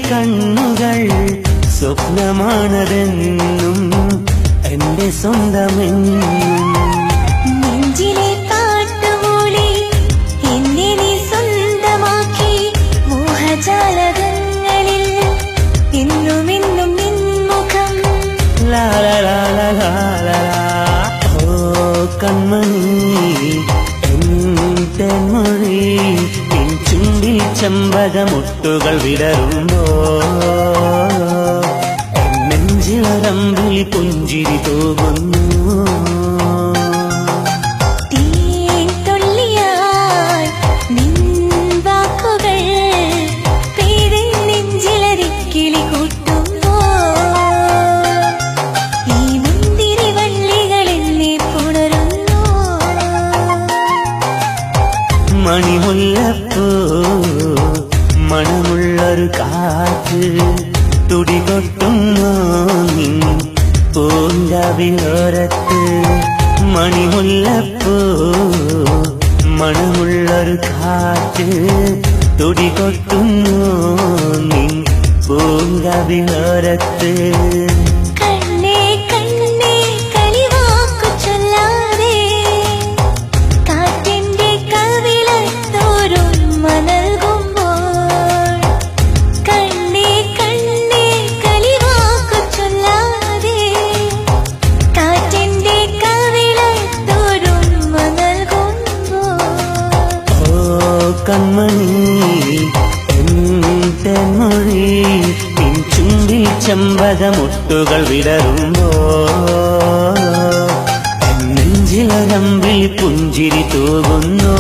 കണ്ണുകൾ സ്വപ്നമാണതെന്നും എന്റെ സ്വന്തമെന്നും നെഞ്ചിലെ പാട്ടുപോലെ എന്നെ നീ സ്വന്തമാക്കി മോഹജാലകങ്ങളിൽ എന്നുമെന്നും നിൻമുഖം ഓ കൺമണി എന്റെ മൊഴി എൻ ചുണ്ടിൽ ചെമ്പകമുട്ടുകൾ വിടരുമ്പോ നെഞ്ചിലരമ്പിൽ പുഞ്ചിരി തോന്നുന്നു മണിമുല്ലപ്പൂ മണമുള്ളൊരു കാറ്റ് തുടികൊട്ടുന്നു നിൻ പൂങ്കവിളോരത്ത് മണിമുല്ലപ്പൂ മണമുള്ളൊരു കാറ്റ് തുടികൊട്ടുന്നു നിൻ പൂങ്കവിളോരത്ത് കൺമണി എന്റെ മൊഴി നിൻ ചുണ്ടിൽ ചെമ്പകമുട്ടുകൾ വിടരുമ്പോ നെഞ്ചിലരമ്പിൽ പുഞ്ചിരി തൂകുന്നു